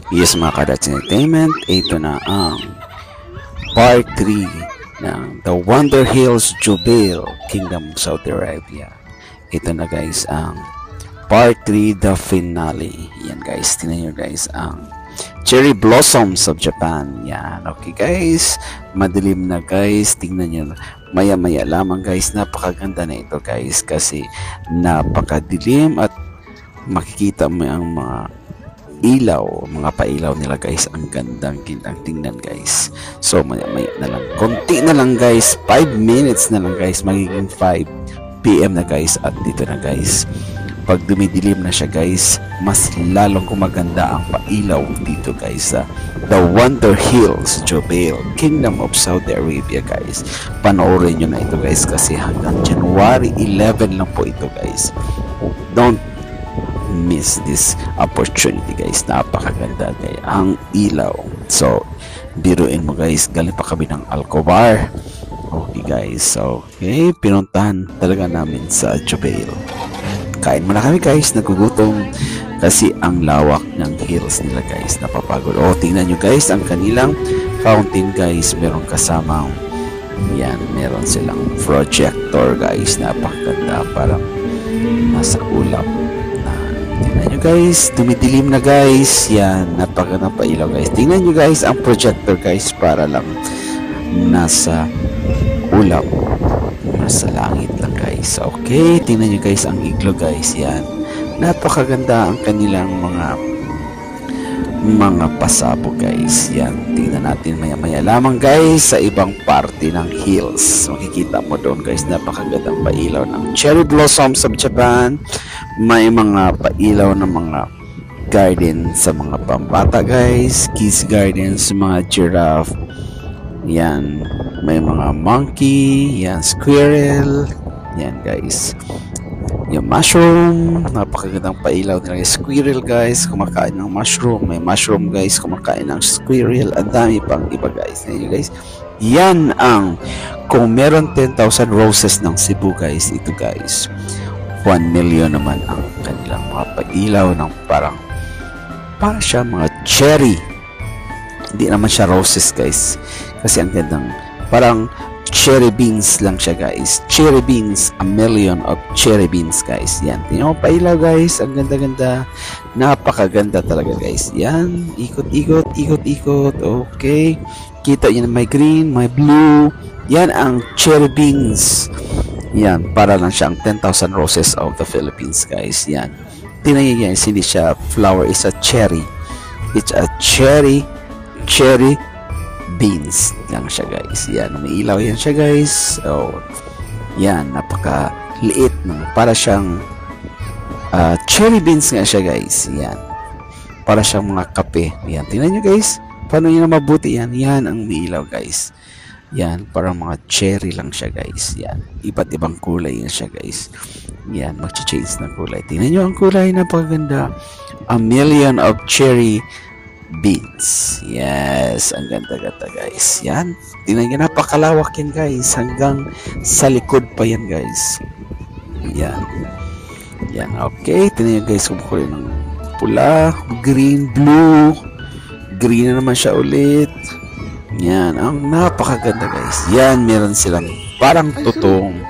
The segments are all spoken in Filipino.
Yes mga Kadats Entertainment, ito na ang part 3 ng The Wonder Hills Jubail, Kingdom of Saudi Arabia. Ito na guys ang part 3, the finale. Yan guys, tingnan nyo guys ang cherry blossoms of Japan. Yan, okay guys, madilim na guys, tingnan nyo, maya maya lamang guys, napakaganda na ito guys kasi napakadilim at makikita mo ang mga ilaw, mga pailaw nila guys, ang gandang tingnan guys. So maya na lang, konti na lang guys, 5 minutes na lang guys, magiging 5 PM na guys. At dito na guys, pag dumidilim na siya guys, mas lalong kumaganda ang pailaw dito guys sa The Wonder Hills Jubail, Kingdom of Saudi Arabia guys. Panoorin nyo na ito guys kasi hanggang January 11 lang po ito guys. Don't miss this opportunity guys, napakaganda guys ang ilaw. So biruin mo guys, galing pa kami ng Alcobar. Okay guys, so okay, pinuntahan talaga namin sa Jubail. Kain muna kami guys, nagugutom kasi ang lawak ng hills nila guys, napapagod. O tingnan nyo guys ang kanilang fountain guys, meron kasamang yan, meron silang projector guys, napakaganda, parang nasa ulap. Tingnan nyo guys, dumidilim na guys. Yan, napakagandang pailaw guys. Tingnan nyo guys ang projector guys, para lang nasa ulap, nasa langit lang guys. Okay, tingnan nyo guys ang iglo guys. Yan, napakaganda ang kanilang mga pasabog guys. Yan, tingnan natin maya maya lamang guys sa ibang parte ng hills. Makikita mo doon guys, napakagandang pailaw ng cherry blossoms of Japan. May mga pailaw ng mga garden sa mga pambata guys, kids garden sa mga giraffe. Yan, may mga monkey, yan, squirrel. Yan guys, yung mushroom, napakagandang pailaw nila. Squirrel guys, kumakain ng mushroom. May mushroom guys, kumakain ng squirrel. Ang dami pang iba guys. Guys, yan ang, kung meron 10,000 roses ng Cebu guys, ito guys 1 million naman ang kanilang mga pailaw ng para siya mga cherry. Hindi naman siya roses guys, kasi ang gandang, parang cherry beans lang siya guys. Cherry beans, a million of cherry beans guys. Yan, tingnan mo pailaw guys, ang ganda-ganda, napakaganda talaga guys. Yan, ikot-ikot, ikot-ikot. Okay, kita nyo na may green, may blue. Yan ang cherry beans. Yan, para lang siyang 10,000 roses of the Philippines guys. Yan, tingnan nyo guys, hindi siya flower, is a cherry. It's a cherry beans lang siya guys. Yan, may ilaw yan siya guys. So yan, napaka liit ng, para siyang cherry beans nga siya guys. Yan, para siyang mga kape. Yan, tingnan nyo guys, paano nyo na mabuti yan. Yan ang may ilaw guys. Yan, parang mga cherry lang siya guys. Yan, iba't ibang kulay yan siya guys. Yan, mag-change ng kulay. Tingnan nyo ang kulay, napakaganda. A million of cherry beans. Yes, ang ganda-ganda guys. Yan, tingnan nyo, napakalawak yan guys, hanggang sa likod pa yan guys. Yan, yan, okay, tingnan nyo guys, kumukulay ng pula, green, blue, green na naman siya ulit. Yan, ang napakaganda guys. Yan, meron silang parang tutong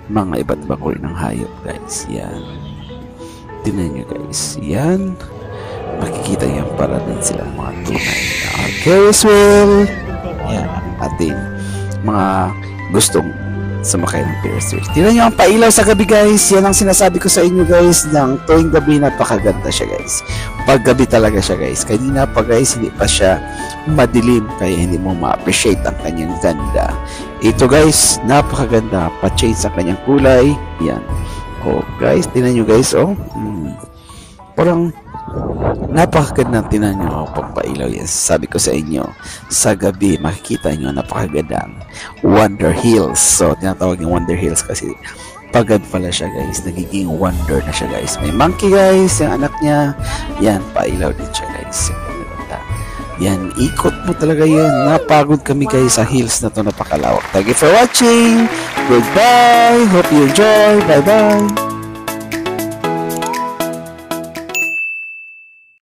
mga iba't ibang uri ng hayop guys. Yan, tingnan nyo guys. Yan, makikita yan, para din silang mga tunay na Ferris wheel. Yan, ating mga gustong sumakay ng Ferris wheel. Tingnan nyo ang pailaw sa gabi guys. Yan ang sinasabi ko sa inyo guys, ng tuwing gabi napakaganda siya guys. Pag gabi talaga siya guys. Kanina pa guys, hindi pa siya madilim, kaya hindi mo ma-appreciate ang kanyang ganda. Ito guys, napakaganda, pa-change sa kanyang kulay. Yan, oh guys, tingnan nyo guys, oh, parang Napakagandang tinan nyo pampailaw yan. Sabi ko sa inyo, sa gabi makikita nyo napakagandang Wonder Hills. So tinatawag yung Wonder Hills kasi pagad pala siya guys, nagiging wonder na siya guys. May monkey guys, yung anak niya, yan, pailaw din siya guys. Yan, ikot mo talaga yan. Napagod kami guys sa hills na to, napakalawak. Thank you for watching. Goodbye. Hope you enjoy. Bye bye.